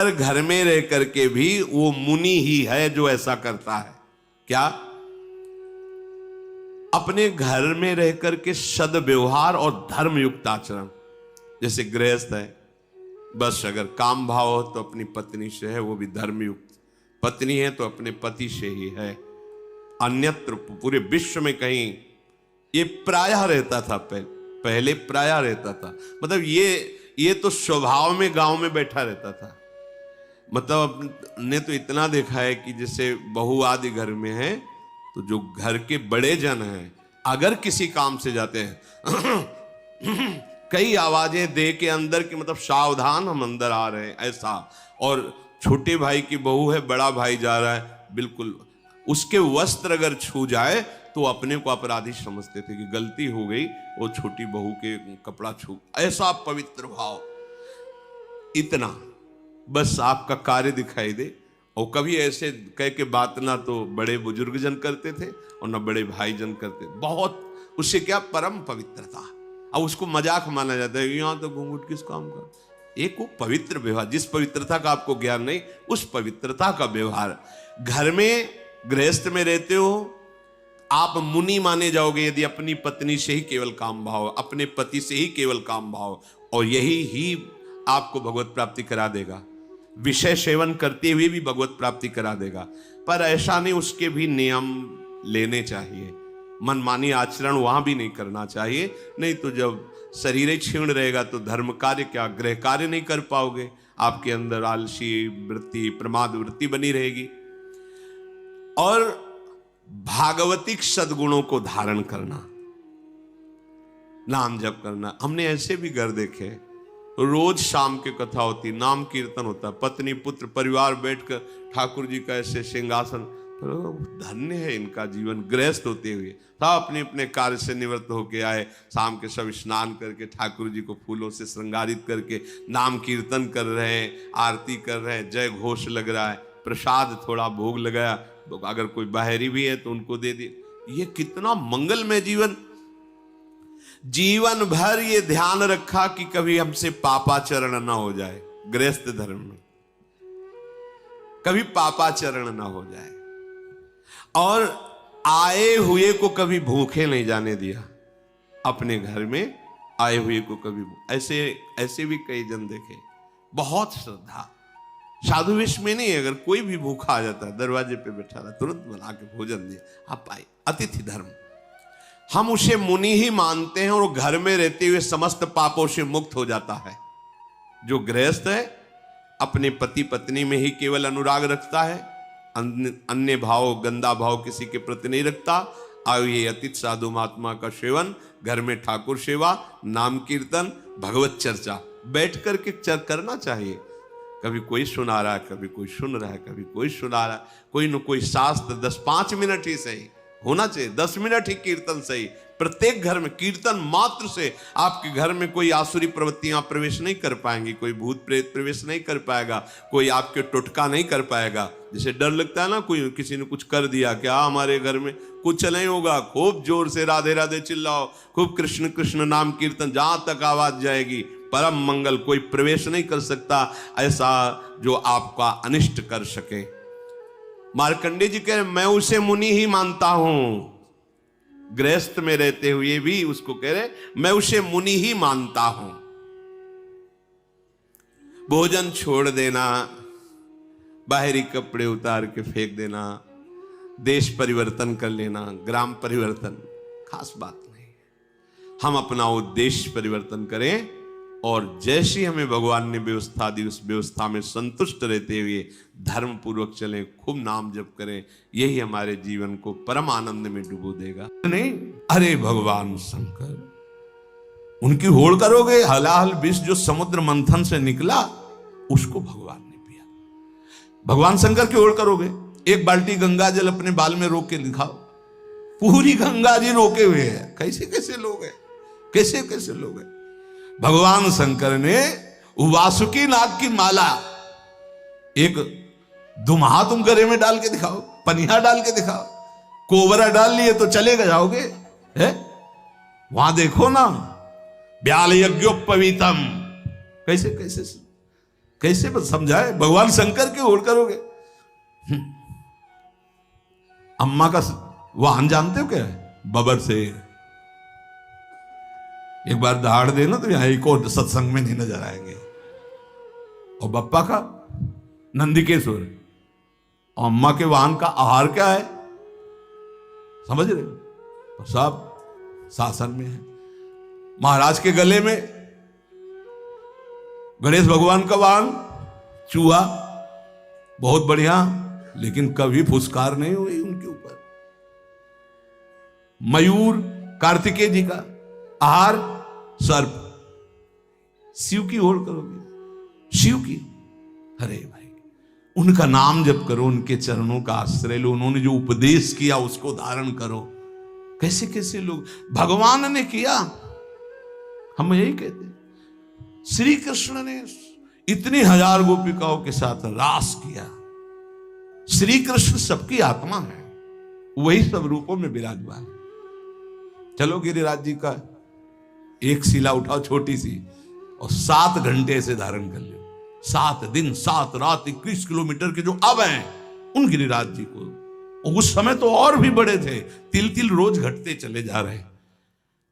घर में रह करके भी वो मुनि ही है जो ऐसा करता है। क्या? अपने घर में रह करके सद्व्यवहार और धर्मयुक्त आचरण। जैसे गृहस्थ है, बस अगर काम भाव हो तो अपनी पत्नी से है, वो भी धर्मयुक्त। पत्नी है तो अपने पति से ही है। अन्यत्र पूरे विश्व में कहीं ये प्रायः रहता था। पहले प्रायः रहता था, मतलब ये तो स्वभाव में गांव में बैठा रहता था। मतलब ने तो इतना देखा है कि जैसे बहू आदि घर में है तो जो घर के बड़े जन हैं अगर किसी काम से जाते हैं कई आवाजें दे के अंदर की, मतलब सावधान हम अंदर आ रहे हैं ऐसा। और छोटे भाई की बहू है, बड़ा भाई जा रहा है, बिल्कुल उसके वस्त्र अगर छू जाए तो अपने को अपराधी समझते थे कि गलती हो गई, वो छोटी बहू के कपड़ा छू। ऐसा पवित्र भाव, इतना बस आपका कार्य दिखाई दे। और कभी ऐसे कह के बात ना तो बड़े बुजुर्ग जन करते थे और ना बड़े भाई जन करते। बहुत उससे क्या परम पवित्रता। अब उसको मजाक माना जाता है, यहां तो घूंघट किस काम का। एक वो पवित्र व्यवहार, जिस पवित्रता का आपको ज्ञान नहीं, उस पवित्रता का व्यवहार। घर में गृहस्थ में रहते हो, आप मुनि माने जाओगे यदि अपनी पत्नी से ही केवल काम भाव, अपने पति से ही केवल काम भाव, और यही ही आपको भगवत प्राप्ति करा देगा। विषय सेवन करते हुए भी भगवत प्राप्ति करा देगा। पर ऐसा नहीं, उसके भी नियम लेने चाहिए। मनमानी आचरण वहां भी नहीं करना चाहिए। नहीं तो जब शरीर क्षीण रहेगा तो धर्म कार्य क्या, गृह कार्य नहीं कर पाओगे। आपके अंदर आलसी वृत्ति, प्रमाद वृत्ति बनी रहेगी। और भागवतिक सद्गुणों को धारण करना, नाम जप करना। हमने ऐसे भी घर देखे, रोज शाम की कथा होती, नाम कीर्तन होता, पत्नी पुत्र परिवार बैठकर ठाकुर जी का ऐसे सिंहासन। तो धन्य है इनका जीवन, गृहस्थ होते हुए सब अपने अपने कार्य से निवृत्त होके आए। शाम के सब स्नान करके ठाकुर जी को फूलों से श्रृंगारित करके नाम कीर्तन कर रहे हैं, आरती कर रहे हैं, जय घोष लग रहा है, प्रसाद थोड़ा भोग लगाया, अगर कोई बाहरी भी है तो उनको दे दिए। ये कितना मंगलमय जीवन। जीवन भर ये ध्यान रखा कि कभी हमसे पापाचरण ना हो जाए। गृहस्थ धर्म में कभी पापाचरण ना हो जाए, और आए हुए को कभी भूखे नहीं जाने दिया। अपने घर में आए हुए को कभी, ऐसे भी कई जन देखे, बहुत श्रद्धा। साधु वेश में नहीं, अगर कोई भी भूखा आ जाता है दरवाजे पे बैठा रहा, तुरंत बना के भोजन दिए, आप आए। अतिथि धर्म, हम उसे मुनि ही मानते हैं, और घर में रहते हुए समस्त पापों से मुक्त हो जाता है। जो गृहस्थ है अपने पति पत्नी में ही केवल अनुराग रखता है, अन्य भाव, गंदा भाव किसी के प्रति नहीं रखता। आयो ये अतिथि साधु महात्मा का सेवन, घर में ठाकुर सेवा, नाम कीर्तन, भगवत चर्चा बैठ करके करना चाहिए। कभी कोई सुना रहा है, कभी कोई सुन रहा है, कभी कोई सुना रहा है, कोई न कोई शास्त्र 10-5 मिनट ही सही होना चाहिए, 10 मिनट ही कीर्तन सही। प्रत्येक घर में कीर्तन मात्र से आपके घर में कोई आसुरी प्रवृत्तियां प्रवेश नहीं कर पाएंगी, कोई भूत प्रेत प्रवेश नहीं कर पाएगा, कोई आपके टोटका नहीं कर पाएगा। जैसे डर लगता है ना, कोई किसी ने कुछ कर दिया, क्या हमारे घर में कुछ नहीं होगा। खूब जोर से राधे राधे चिल्लाओ, खूब कृष्ण कृष्ण नाम कीर्तन, जहां तक आवाज जाएगी परम मंगल, कोई प्रवेश नहीं कर सकता ऐसा जो आपका अनिष्ट कर सके। मार्कंडेय जी कह रहे मैं उसे मुनि ही मानता हूं। गृहस्थ में रहते हुए भी उसको कह रहे मैं उसे मुनि ही मानता हूं। भोजन छोड़ देना, बाहरी कपड़े उतार के फेंक देना, देश परिवर्तन कर लेना, ग्राम परिवर्तन, खास बात नहीं। हम अपना उद्देश्य परिवर्तन करें, और जैसी हमें भगवान ने व्यवस्था दी उस व्यवस्था में संतुष्ट रहते हुए धर्म पूर्वक चलें, खूब नाम जप करें। यही हमारे जीवन को परम आनंद में डुबो देगा। नहीं, अरे भगवान शंकर, उनकी होड़ करोगे? हलाहल विष जो समुद्र मंथन से निकला उसको भगवान ने पिया। भगवान शंकर की होड़ करोगे? एक बाल्टी गंगा जल अपने बाल में रोक के दिखाओ, पूरी गंगा जी रोके हुए है। कैसे कैसे लोग हैं, कैसे कैसे लोग हैं। भगवान शंकर ने वासुकी नाग की माला एक दुम्हा तुम गले में डाल के दिखाओ, पनिया डाल के दिखाओ, कोबरा डाल लिए तो चले जाओगे? है वहां देखो ना, ब्याल यज्ञोपवीतम, कैसे कैसे कैसे समझाए? भगवान शंकर के होड़ करोगे? अम्मा का वाहन जानते हो क्या है? बबर से। एक बार दहाड़ देना तो यहां एक और सत्संग में नहीं नजर आएंगे। और बप्पा का नंदिकेश्वर। और अम्मा के वाहन का आहार क्या है? समझ रहे हो? तो सब शासन में है। महाराज के गले में गणेश भगवान का वाहन चूहा, बहुत बढ़िया, लेकिन कभी फुसकार नहीं हुई उनके ऊपर। मयूर कार्तिकेय जी का आहार सर्प। शिव की ओर करोगे? शिव की? अरे भाई, उनका नाम जप करो, उनके चरणों का आश्रय लो, उन्होंने जो उपदेश किया उसको धारण करो। कैसे कैसे लोग भगवान ने किया, हम यही कहते हैं। श्री कृष्ण ने इतनी हजार गोपिकाओं के साथ रास किया। श्री कृष्ण सबकी आत्मा है, वही सब रूपों में विराजमान है। चलो गिरिराज जी का एक शिला उठाओ छोटी सी और 7 घंटे से धारण कर लो। 7 दिन 7 रात 21 किलोमीटर के जो अब हैं उन गिरिराज जी को, और उस समय तो और भी बड़े थे, तिल तिल रोज घटते चले जा रहे।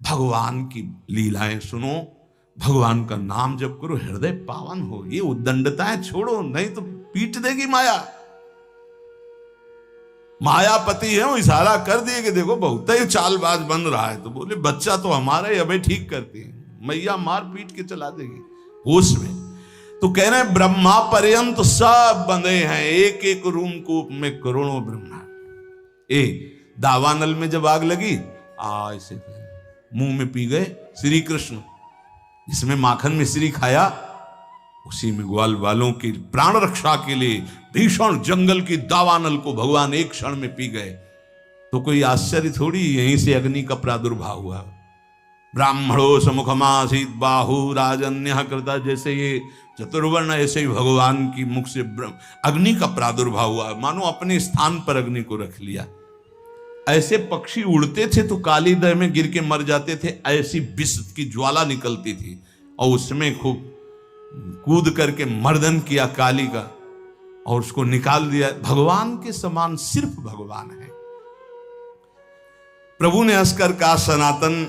भगवान की लीलाएं सुनो, भगवान का नाम जप करो, हृदय पावन हो। ये उद्दंडताएं छोड़ो, नहीं तो पीट देगी माया। मायापति है, वो इशारा कर दिए कि देखो बहुत ही चालबाज बन रहा है, तो बोले बच्चा तो हमारा ही अबे ठीक करती है, मैया मार पीट के चला देगी होश में। तो कह रहे हैं ब्रह्मा पर्यंत सब बंधे हैं, एक एक रूम कूप में करोड़ों ब्रह्मा। दावानल में जब आग लगी, ऐसे मुंह में पी गए श्री कृष्ण, जिसमें माखन मिश्री खाया, उसी में ग्वाल वालों की प्राण रक्षा के लिए भीषण जंगल की दावानल को भगवान एक क्षण में पी गए। तो कोई आश्चर्य थोड़ी, यहीं से अग्नि का प्रादुर्भाव हुआ। ब्राह्मणो समुखमासीत बाहु राजन्य कृता, जैसे ये चतुर्वर्ण, ऐसे ही भगवान की मुख से अग्नि का प्रादुर्भाव हुआ, मानो अपने स्थान पर अग्नि को रख लिया। ऐसे पक्षी उड़ते थे तो काली दह में गिर के मर जाते थे, ऐसी विष की ज्वाला निकलती थी और उसमें खूब कूद करके मर्दन किया काली का और उसको निकाल दिया। भगवान के समान सिर्फ भगवान है। प्रभु ने हंसकर कहा, सनातन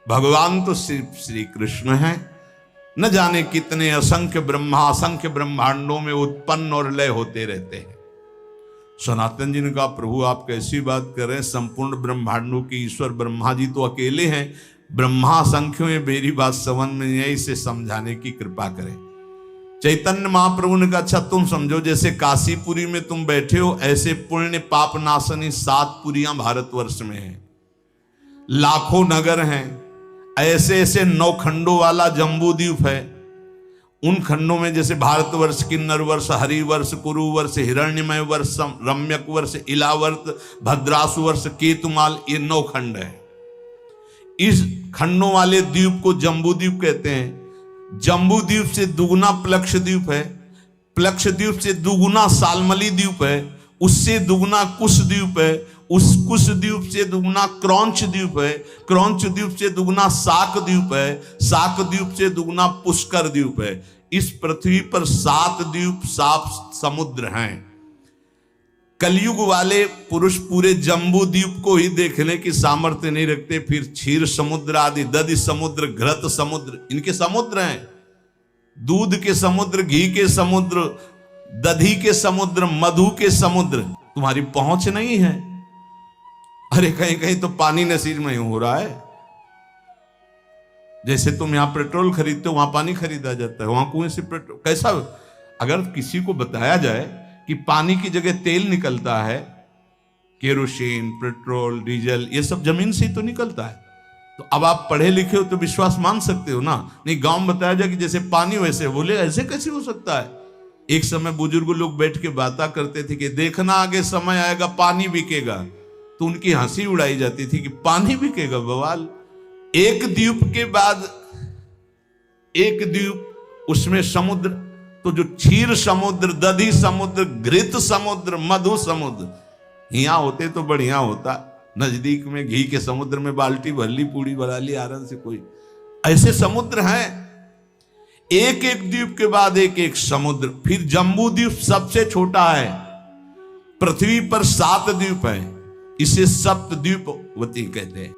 भगवान तो सिर्फ श्री कृष्ण है, न जाने कितने असंख्य ब्रह्मा असंख्य ब्रह्मांडों में उत्पन्न और लय होते रहते हैं। सनातन जी ने कहा, प्रभु आप कैसी बात कर रहे हैं, संपूर्ण ब्रह्मांडों के ईश्वर ब्रह्मा जी तो अकेले हैं, ब्रह्मा संख्यों में मेरी बात समझ में नहीं, इसे समझाने की कृपा करें। चैतन्य महाप्रभु ने कहा, अच्छा तुम समझो, जैसे काशीपुरी में तुम बैठे हो, ऐसे पुण्य पाप नाशनी 7 पुरियां भारतवर्ष में हैं, लाखों नगर हैं, ऐसे ऐसे 9 खंडों वाला जम्बू द्वीप है। उन खंडों में जैसे भारतवर्ष, किन्नर वर्ष, हरिवर्ष, कुरुवर्ष, हिरण्यमय वर्ष, रम्यक वर्ष, इलावर्त, भद्रासु वर्ष, केतुमाल, ये 9 खंड है। इस खंडों वाले द्वीप को जम्बू द्वीप कहते हैं। जम्बू द्वीप से दुगुना प्लक्ष द्वीप है, प्लक्ष द्वीप से दुगुना सालमली द्वीप है, उससे दुगुना कुश द्वीप है, उस कुश द्वीप से दुगुना क्रौंच द्वीप है, क्रौंच द्वीप से दुगुना साक द्वीप है, साक द्वीप से दुगुना पुष्कर द्वीप है। इस पृथ्वी पर 7 द्वीप 7 समुद्र हैं। कलयुग वाले पुरुष पूरे जम्बू द्वीप को ही देखने की सामर्थ्य नहीं रखते, फिर क्षीर समुद्र आदि, दधि समुद्र, घृत समुद्र, इनके समुद्र हैं। दूध के समुद्र, घी के समुद्र, दधी के समुद्र, मधु के समुद्र, तुम्हारी पहुंच नहीं है। अरे कहीं कहीं तो पानी नसीब में हो रहा है। जैसे तुम यहां पेट्रोल खरीदते हो, वहां पानी खरीदा जाता है, वहां कुएं से पेट्रोल। कैसा, अगर किसी को बताया जाए कि पानी की जगह तेल निकलता है, केरोसिन, पेट्रोल, डीजल, ये सब जमीन से ही तो निकलता है, तो अब आप पढ़े लिखे हो तो विश्वास मान सकते हो ना। नहीं, गांव में बताया जाए कि जैसे पानी वैसे, बोले ऐसे कैसे हो सकता है। एक समय बुजुर्ग लोग बैठ के बातें करते थे कि देखना आगे समय आएगा पानी बिकेगा, तो उनकी हंसी उड़ाई जाती थी कि पानी बिकेगा, बवाल। एक द्वीप के बाद एक द्वीप, उसमें समुद्र, तो जो क्षीर समुद्र, दधी समुद्र, घृत समुद्र, मधु समुद्र, यहाँ होते तो बढ़िया होता। नजदीक में घी के समुद्र में बाल्टी भर ली, पूड़ी बना ली आराम से। कोई ऐसे समुद्र हैं। एक एक द्वीप के बाद एक एक समुद्र। फिर जम्बू द्वीप सबसे छोटा है, पृथ्वी पर 7 द्वीप है, इसे सप्तद्वीपवती कहते हैं।